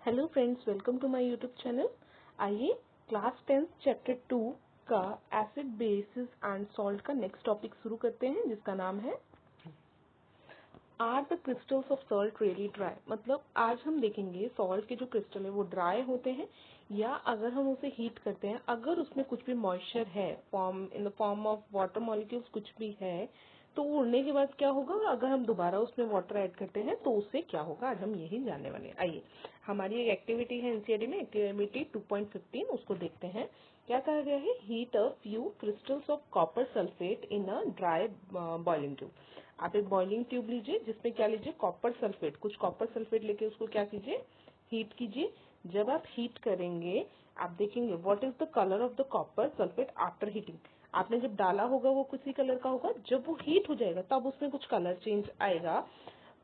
Hello friends, welcome to my YouTube channel. आइए class 10 chapter 2 का acid basis and salt का next topic शुरू करते हैं, जिसका नाम है are the crystals of salt really dry. मतलब आज हम देखेंगे सॉल्ट के जो क्रिस्टल है वो ड्राई होते हैं या अगर हम उसे हीट करते हैं, अगर उसमें कुछ भी मॉइस्चर है form in the form of water molecules कुछ भी है तो वो उड़ने के बाद क्या होगा, और अगर हम दोबारा उसमें वाटर ऐड करते हैं तो उससे क्या होगा, आज हम यही जानने वाले हैं। आइए, हमारी एक एक्टिविटी है एनसीईआरटी में, एक्टिविटी 2.15, उसको देखते हैं। क्या कहा गया है, heat a few crystals of copper sulphate in a dry boiling tube. आप एक बॉइलिंग ट्यूब लीजिए, जिसमें क्या लीजिए, कॉपर सल्फेट, कुछ कॉपर सल्फेट लेके उसको क्या कीजिए, हीट कीजिए। जब आप हीट करेंगे आप देखेंगे what is the colour of the copper sulphate after heating. आपने जब डाला होगा वो किसी कलर का होगा, जब वो हीट हो जाएगा तब उसमें कुछ कलर चेंज आएगा।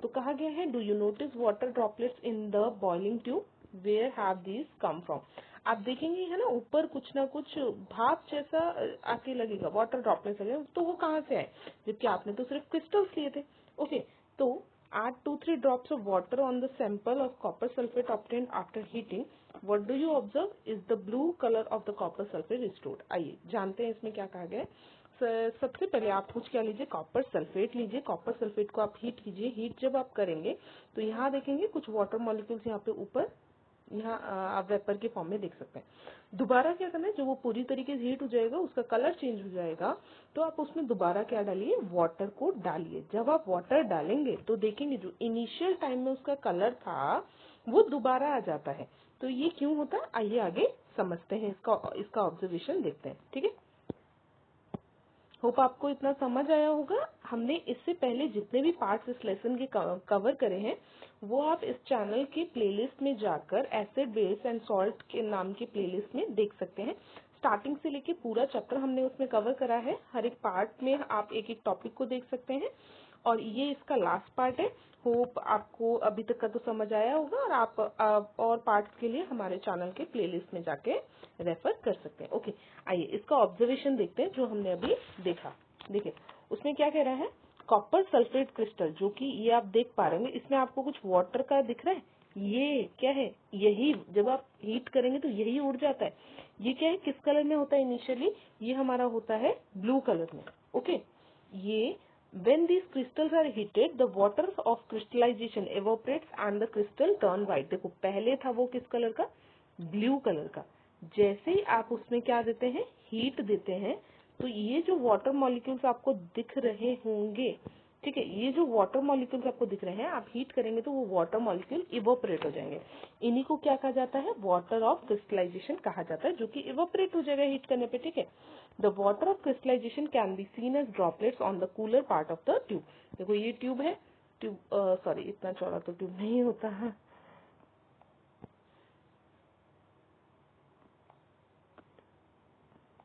तो कहा गया है, do you notice water droplets in the boiling tube, where have these come from. आप देखेंगे है ना, ऊपर कुछ ना कुछ भाप जैसा आके लगेगा, वाटर ड्रॉपलेट्स लगेगा, तो वो कहाँ से आए, जबकि आपने तो सिर्फ क्रिस्टल्स लिए थे। ओके, तो add 2-3 drops of water on the sample of copper sulfate obtained after heating. What do you observe? Is the blue color of the copper sulfate restored? आइए जानते हैं इसमें क्या कहा गया है। सबसे पहले आप कुछ क्या लीजिए, कॉपर सल्फेट लीजिए। कॉपर सल्फेट को आप हीट कीजिए। हीट जब आप करेंगे तो यहाँ देखेंगे कुछ वाटर मॉलिक्यूल्स यहाँ पे ऊपर, यहाँ आप वेपर के फॉर्म में देख सकते हैं। दोबारा क्या करना है, जब वो पूरी तरीके से हीट हो जाएगा, उसका कलर चेंज हो जाएगा, तो आप उसमें दोबारा क्या डालिए, वाटर को डालिए। जब आप वाटर डालेंगे तो देखेंगे जो इनिशियल टाइम में उसका कलर था वो दोबारा आ जाता है। तो ये क्यों होता है, आइए आगे समझते हैं, इसका ऑब्जर्वेशन देखते हैं। ठीक है, होप आपको इतना समझ आया होगा। हमने इससे पहले जितने भी पार्ट्स इस लेसन के कवर करे हैं वो आप इस चैनल के प्लेलिस्ट में जाकर एसिड बेस एंड सॉल्ट के नाम के प्लेलिस्ट में देख सकते हैं। स्टार्टिंग से लेके पूरा चैप्टर हमने उसमें कवर करा है। हर एक पार्ट में आप एक एक टॉपिक को देख सकते हैं और ये इसका लास्ट पार्ट है। होप आपको अभी तक का तो समझ आया होगा और आप और पार्ट्स के लिए हमारे चैनल के प्लेलिस्ट में जाके रेफर कर सकते हैं। ओके, आइए इसका ऑब्जर्वेशन देखते हैं जो हमने अभी देखा। देखिए उसमें क्या कह रहा है, कॉपर सल्फेट क्रिस्टल, जो कि ये आप देख पा रहे हैं, इसमें आपको कुछ वाटर का दिख रहा है। ये क्या है, यही जब आप हीट करेंगे तो यही उड़ जाता है। ये क्या है, किस कलर में होता है इनिशियली, ये हमारा होता है ब्लू कलर में। ओके, ये when these crystals are heated the water of crystallization evaporates and the crystal turn white। देखो पहले था वो किस कलर का, ब्लू कलर का। जैसे ही आप उसमें क्या देते हैं, हीट देते हैं, तो ये जो वाटर मॉलिक्यूल्स आपको दिख रहे होंगे, ठीक है, ये जो वाटर मॉलिक्यूल्स आपको दिख रहे हैं, आप हीट करेंगे तो वो वाटर मॉलिक्यूल इवोपरेट हो जाएंगे। इन्हीं को क्या कहा जाता है, वाटर ऑफ क्रिस्टलाइजेशन कहा जाता है, जो कि इवोपरेट हो जाएगा हीट करने पे। ठीक है, the water of crystallisation can be seen as droplets on the cooler part of the tube. देखो ये ट्यूब है, ट्यूब सॉरी इतना चौड़ा तो ट्यूब नहीं होता है।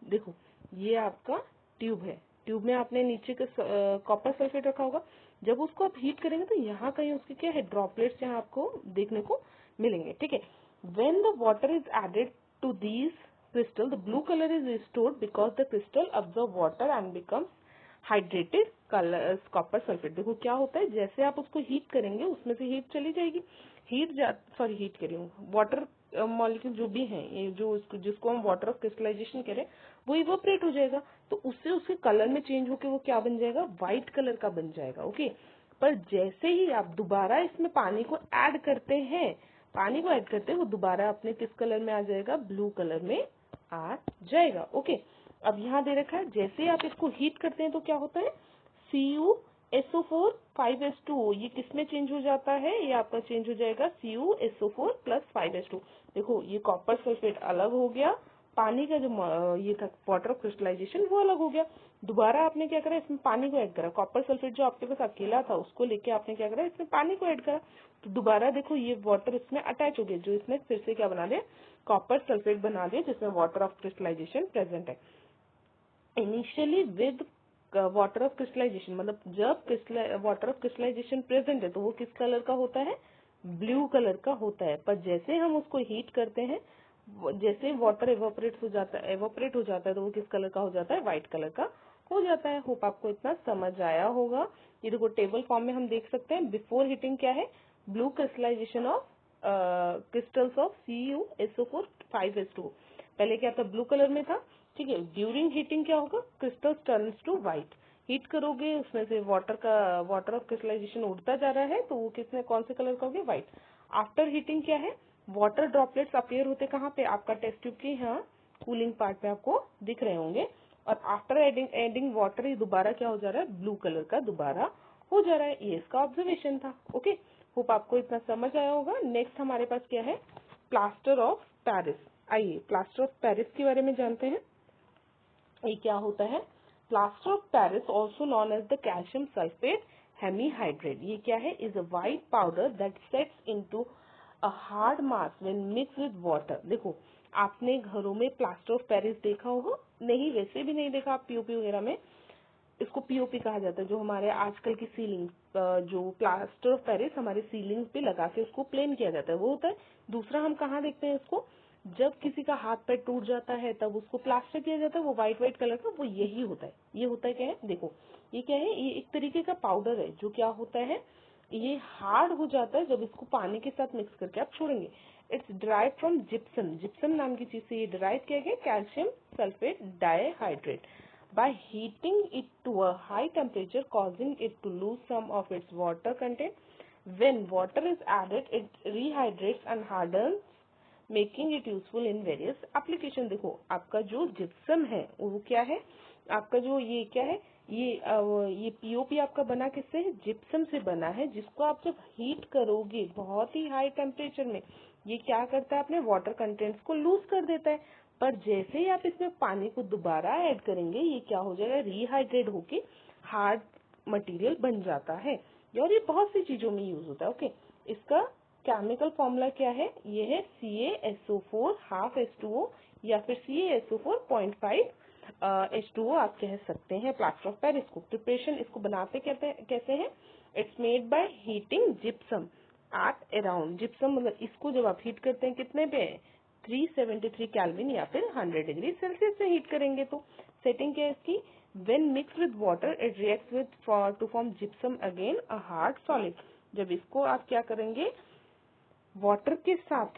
देखो ये आपका ट्यूब है, ट्यूब में आपने नीचे का कॉपर सल्फेट रखा होगा। जब उसको आप हीट करेंगे तो यहाँ कहीं उसके क्या है, ड्रॉपलेट्स यहाँ आपको देखने को मिलेंगे। ठीक है, when the water is added to these crystal the blue colour is restored because the crystal observe water and becomes hydrated colour copper sulphate. देखो क्या होता है, जैसे आप उसको हीट करेंगे उसमें से हीट चली जाएगी, हीट करिए, वाटर मॉलिक्यूल जो भी हैं, ये जो जिसको हम वाटर ऑफ क्रिस्टलाइजेशन कह रहे हैं, वो इवोपरेट हो जाएगा, तो उससे उसके कलर में चेंज होकर वो क्या बन जाएगा, व्हाइट कलर का बन जाएगा। ओके, पर जैसे ही आप दोबारा इसमें पानी को ऐड करते हैं, पानी को ऐड करते हैं, वो दोबारा अपने किस कलर में आ जाएगा, ब्लू कलर में आ जाएगा। ओके, अब यहाँ दे रखा है, जैसे ही आप इसको हीट करते हैं तो क्या होता है, CuSO4 5S2, ये किसमें चेंज हो जाता है, ये आपका चेंज हो जाएगा CuSO4 प्लस 5S2। देखो ये कॉपर सल्फेट अलग हो गया, पानी का जो ये था वाटर ऑफ क्रिस्टलाइजेशन वो अलग हो गया। दोबारा आपने क्या करा, इसमें पानी को ऐड करा, कॉपर सल्फेट जो आपके पास अकेला था उसको लेके आपने क्या करा, इसमें पानी को ऐड करा, तो दोबारा देखो ये वाटर इसमें अटैच हो गया, जो इसने फिर से क्या बना दिया, कॉपर सल्फेट बना दिया, जिसमें वाटर ऑफ क्रिस्टलाइजेशन प्रेजेंट है। Initially with water of crystallisation, मतलब जब वाटर ऑफ क्रिस्टलाइजेशन प्रेजेंट है तो वो किस कलर का होता है, ब्लू कलर का होता है। पर जैसे हम उसको हीट करते हैं, जैसे वाटर एवोपरेट हो जाता है तो वो किस कलर का हो जाता है, व्हाइट कलर का हो जाता है। होप आपको इतना समझ आया होगा। ये देखो टेबल फॉर्म में हम देख सकते हैं, बिफोर हीटिंग क्या है, blue crystallisation of crystals of CuSO4 5H2O। पहले क्या था, ब्लू कलर में था, ठीक है। ड्यूरिंग हीटिंग क्या होगा, crystals turns to white. Heat करोगे, उसमें से वाटर ऑफ क्रिस्टलाइजेशन उड़ता जा रहा है, तो वो किसने कौन से कलर का हो गया, व्हाइट। आफ्टर हीटिंग क्या है, वाटर ड्रॉपलेट्स अपीयर होते कहाँ पे, आपका टेस्ट ट्यूब के यहाँ कूलिंग पार्ट पे आपको दिख रहे होंगे। और आफ्टर एडिंग वाटर ये दोबारा क्या हो जा रहा है, ब्लू कलर का दोबारा हो जा रहा है। ये इसका ऑब्जर्वेशन था। ओके, होप आपको इतना समझ आया होगा। नेक्स्ट हमारे पास क्या है, प्लास्टर ऑफ पेरिस। आइए प्लास्टर ऑफ पेरिस के बारे में जानते हैं। ये क्या होता है, plaster of Paris also known as the calcium sulphate hemihydrate. ये क्या है, is a white powder that sets into a hard mass when mix with water. देखो, आपने घरों में प्लास्टर ऑफ पेरिस देखा होगा, नहीं वैसे भी नहीं देखा, आप पीओपी वगैरह में इसको पीओपी कहा जाता है, जो हमारे आजकल की सीलिंग, जो प्लास्टर ऑफ पेरिस हमारे सीलिंग पे लगा के उसको प्लेन किया जाता है, वो होता है। दूसरा हम कहाँ देखते हैं इसको, जब किसी का हाथ पैर टूट जाता है तब उसको प्लास्टर किया जाता है, वो व्हाइट कलर का, वो यही होता है। ये होता है क्या है, देखो ये क्या है, ये एक तरीके का पाउडर है जो क्या होता है, ये हार्ड हो जाता है जब इसको पानी के साथ मिक्स करके आप छोड़ेंगे। It's derive from gypsum. Gypsum नाम की चीज से ये डिराइव किया गया, calcium sulphate dihydrate, by heating it to a high temperature causing it to lose some of its water content. When water is added, it rehydrates and hardens, making it useful in various application। देखो, आपका जो gypsum है वो क्या है, आपका जो ये क्या है, ये पीओपी आपका बना किससे है, जिप्सम से बना है, जिसको आप जब हीट करोगे बहुत ही हाई टेम्परेचर में, ये क्या करता है, अपने वाटर कंटेंट्स को लूज कर देता है। पर जैसे ही आप इसमें पानी को दोबारा ऐड करेंगे, ये क्या हो जाएगा, रिहाइड्रेट होके हार्ड मटेरियल बन जाता है। और ये बहुत सी चीजों में यूज होता है। ओके, इसका केमिकल फॉर्मूला क्या है, ये है CaSO4 हाफ H2O या फिर CaSO4 0.5 H2O आप कह सकते हैं। प्लास्टर ऑफ पेरिस को प्रिपरेशन, इसको बनाते कैसे हैं, it's made by heating gypsum at around, gypsum मतलब इसको जब आप हीट करते हैं कितने पे, 373 केल्विन या फिर 100 डिग्री सेल्सियस से हीट करेंगे। तो सेटिंग क्या है इसकी, when mix with water it reacts with two form gypsum again a hard solid. जब इसको आप क्या करेंगे, वाटर के साथ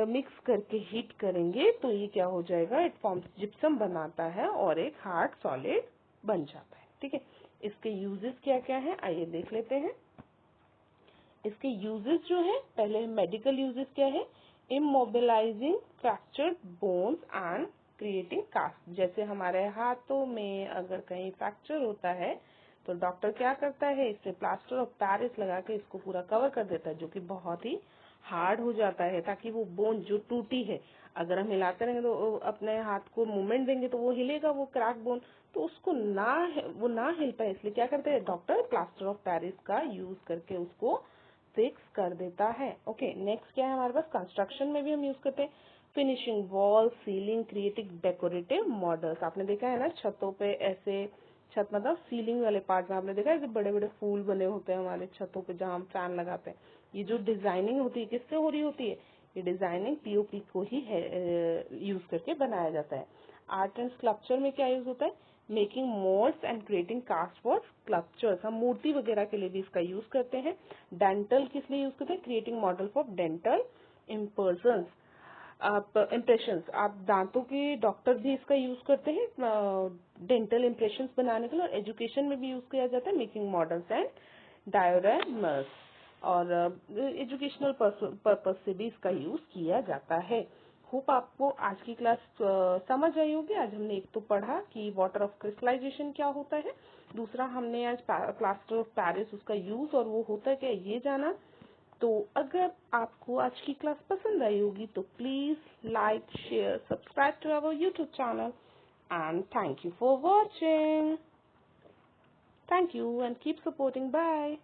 मिक्स करके हीट करेंगे, तो ये क्या हो जाएगा, इट फॉर्म्स जिप्सम बनाता है और एक हार्ड सॉलिड बन जाता है। ठीक है, इसके यूजेस क्या क्या है, आइए देख लेते हैं। इसके यूजेस जो है, पहले मेडिकल यूजेस क्या है, immobilising fractured bones and creating cast. जैसे हमारे हाथों में अगर कहीं फ्रैक्चर होता है तो डॉक्टर क्या करता है, इससे प्लास्टर ऑफ पेरिस लगा के इसको पूरा कवर कर देता है, जो कि बहुत ही हार्ड हो जाता है, ताकि वो बोन जो टूटी है, अगर हम हिलाते रहेंगे तो अपने हाथ को मूवमेंट देंगे तो वो हिलेगा, वो क्रैक बोन, तो उसको वो ना हिल पाए, इसलिए क्या करते हैं डॉक्टर, प्लास्टर ऑफ पेरिस का यूज करके उसको फिक्स कर देता है। ओके, नेक्स्ट क्या है हमारे पास, कंस्ट्रक्शन में भी हम यूज करते हैं, finishing wall, ceiling, creating decorative models. आपने देखा है ना, छतों पे ऐसे, छत मतलब सीलिंग वाले पार्ट में आपने देखा है, बड़े बड़े फूल बने होते हैं हमारे छतों पे जहाँ हम फैन लगाते हैं। ये जो डिजाइनिंग होती है किससे हो रही होती है, ये डिजाइनिंग पीओपी को ही यूज करके बनाया जाता है। आर्ट एंड स्कल्पचर में क्या यूज होता है, making moulds and creating cast for sculptures. हम मूर्ति वगैरह के लिए भी इसका यूज करते हैं। डेंटल किस लिए यूज करते हैं, क्रिएटिंग मॉडल फॉर डेंटल इम्पर्सन्स, आप इम्प्रेशंस, आप दांतों के डॉक्टर भी इसका यूज करते हैं डेंटल इम्प्रेशंस बनाने के लिए। और एजुकेशन में भी यूज किया जाता है, मेकिंग मॉडल्स एंड डायोरामर्स, और एजुकेशनल पर्पज से भी इसका यूज किया जाता है। होप आपको आज की क्लास समझ आई होगी। आज हमने एक तो पढ़ा कि वाटर ऑफ क्रिस्टलाइजेशन क्या होता है, दूसरा हमने आज प्लास्टर ऑफ पेरिस उसका यूज और वो होता है क्या ये जाना। तो अगर आपको आज की क्लास पसंद आई होगी तो please like, share, subscribe to our YouTube channel and thank you for watching. Thank you and keep supporting. Bye.